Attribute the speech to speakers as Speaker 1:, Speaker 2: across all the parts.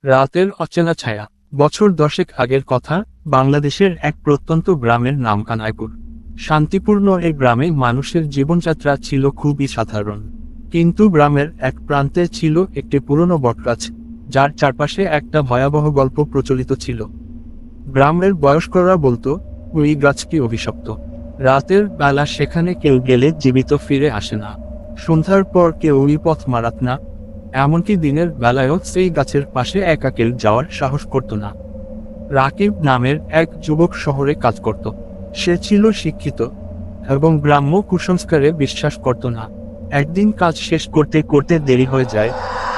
Speaker 1: রাতের অচেনা ছায়া। বছর দশেক আগের কথা। বাংলাদেশের এক প্রত্যন্ত গ্রামের নাম কানাইপুর। শান্তিপূর্ণ এই গ্রামে মানুষের জীবনযাত্রা ছিল খুবই সাধারণ। কিন্তু গ্রামের এক প্রান্তে ছিল একটি পুরনো বটগাছ, যার চারপাশে একটা ভয়াবহ গল্প প্রচলিত ছিল। গ্রামের বয়স্করা বলতো, ওই গাছ কি অভিশপ্ত। রাতের বেলা সেখানে কেউ গেলে জীবিত ফিরে আসে না। সন্ধ্যার পর কেউ ওই পথ মারাত না। এমনকি দিনের বেলায়ও সেই গাছের পাশে একা কেউ যাওয়ার সাহস করত না। রাকিব নামের এক যুবক শহরে কাজ করত। সে ছিল শিক্ষিত এবং গ্রাম্য কুসংস্কারে বিশ্বাস করত না। একদিন কাজ শেষ করতে করতে দেরি হয়ে যায়,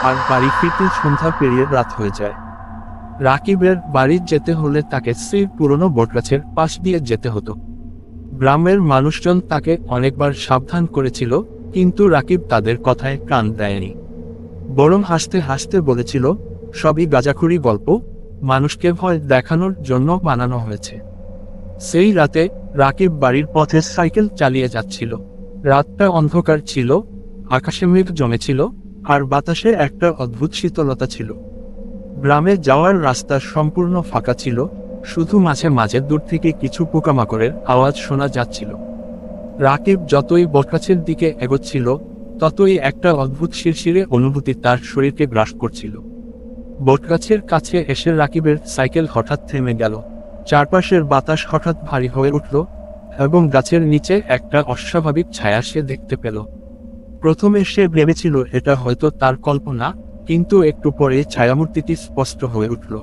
Speaker 1: আর বাড়ি ফিরতে সন্ধ্যা পেরিয়ে রাত হয়ে যায়। রাকিবের বাড়ি যেতে হলে তাকে সেই পুরনো বটগাছের পাশ দিয়ে যেতে হতো। গ্রামের মানুষজন তাকে অনেকবার সাবধান করেছিল, কিন্তু রাকিব তাদের কথায় কান দেয়নি। বরং হাসতে হাসতে বলেছিল, সবই গাঁজাখুরি গল্প, মানুষকে ভয় দেখানোর জন্য বানানো হয়েছে। সেই রাতে রাকিব বাড়ির পথে সাইকেল চালিয়ে যাচ্ছিল। রাতটা অন্ধকার ছিল, আকাশে মেঘ জমেছিল, আর বাতাসে একটা অদ্ভুত শীতলতা ছিল। গ্রামে যাওয়ার রাস্তা সম্পূর্ণ ফাঁকা ছিল, শুধু মাঝে মাঝে দূর থেকে কিছু পোকামাকড়ের আওয়াজ শোনা যাচ্ছিল। রাকিব যতই বটগাছের দিকে এগোচ্ছিল, ততই একটা অদ্ভুত শিরশিরে অনুভূতি তার শরীরকে গ্রাস করছিল। বটগাছের কাছে এসে রাকিবের সাইকেল হঠাৎ থেমে গেল। চারপাশের বাতাস হঠাৎ ভারী হয়ে উঠল, এবং গাছের নিচে একটা অস্বাভাবিক ছায়া সে দেখতে পেল। প্রথমে সে ভেবেছিল এটা হয়তো তার কল্পনা, কিন্তু একটু পরে ছায়ামূর্তিটি স্পষ্ট হয়ে উঠল।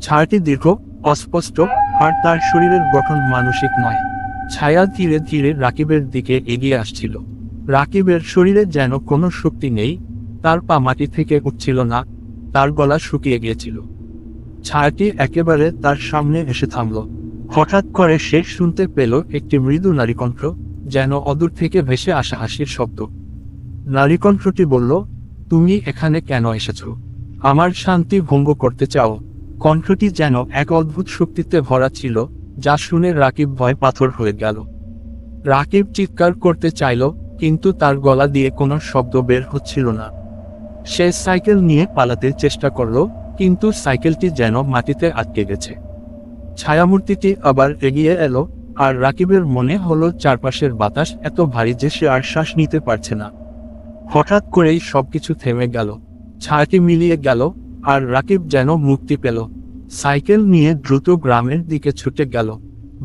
Speaker 1: ছায়াটি দীর্ঘ, অস্পষ্ট, আর তার শরীরের গঠন মানসিক নয়। ছায়া ধীরে ধীরে রাকিবের দিকে এগিয়ে আসছিল। রাকিবের শরীরে যেন কোনো শক্তি নেই, তার পা মাটি থেকে উঠছিল না, তার গলা শুকিয়ে গিয়েছিল। ছায়াটি একেবারে তার সামনে এসে থামল। হঠাৎ করে সে শুনতে পেল একটি মৃদু নারীকণ্ঠ, যেন অদূর থেকে ভেসে আসা হাসির শব্দ। নারীকণ্ঠটি বলল, তুমি এখানে কেন এসেছ? আমার শান্তি ভঙ্গ করতে চাও? কণ্ঠটি যেন এক অদ্ভুত শক্তিতে ভরা ছিল, যা শুনে রাকিব ভয় পাথর হয়ে গেল। রাকিব চিৎকার করতে চাইল, কিন্তু তার গলা দিয়ে কোনো শব্দ বের হচ্ছিল না। সে সাইকেল নিয়ে পালাতে চেষ্টা করল, কিন্তু সাইকেলটি যেন মাটিতে আটকে গেছে। ছায়ামূর্তিটি আবার এগিয়ে এলো, আর রাকিবের মনে হলো চারপাশের বাতাস এত ভারী যে সে আর শ্বাস নিতে পারছে না। হঠাৎ করেই সবকিছু থেমে গেল। ছায়াটি মিলিয়ে গেল, আর রাকিব যেন মুক্তি পেল। সাইকেল নিয়ে দ্রুত গ্রামের দিকে ছুটে গেল।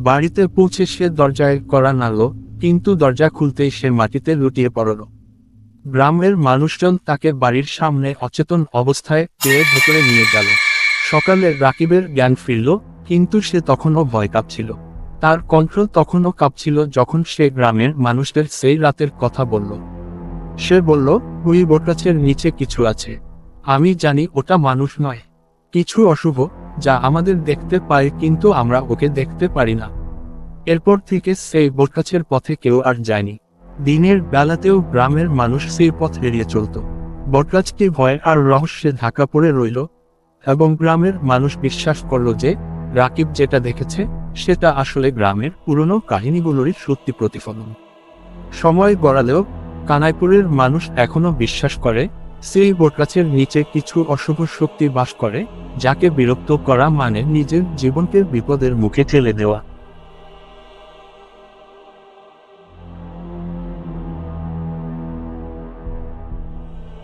Speaker 1: বাড়িতে পৌঁছে সে দরজায় কড়া নাড়ল, কিন্তু দরজা খুলতেই সে মাটিতে লুটিয়ে পড়ল। গ্রামের মানুষজন তাকে বাড়ির সামনে অচেতন অবস্থায় পেয়ে ভেতরে নিয়ে গেল। সকালে রাকিবের জ্ঞান ফিরল, কিন্তু সে তখনও ভয় কাঁপছিল। তার কণ্ঠ তখনও কাঁপছিল যখন সে গ্রামের মানুষদের সেই রাতের কথা বলল। সে বলল, ওই বটগাছের নিচে কিছু আছে। আমি জানি ওটা মানুষ নয়, কিছু অশুভ, যা আমাদের দেখতে পায় কিন্তু আমরা ওকে দেখতে পারি না। এরপর থেকে সেই বটগাছের পথে কেউ আর যায়নি। দিনের বেলাতেও গ্রামের মানুষ সেই পথ এড়িয়ে চলত। বটগাছটি ভয় আর রহস্যে ঢাকা পড়ে রইল, এবং গ্রামের মানুষ বিশ্বাস করল যে রাকিব যেটা দেখেছে সেটা আসলে গ্রামের পুরনো কাহিনীগুলোরই সত্যি প্রতিফলন। সময় গড়ালেও কানাইপুরের মানুষ এখনো বিশ্বাস করে সেই বটগাছের নিচে কিছু অশুভ শক্তি বাস করে, যাকে বিরক্ত করা মানে নিজের জীবনকে বিপদের মুখে ঠেলে দেওয়া।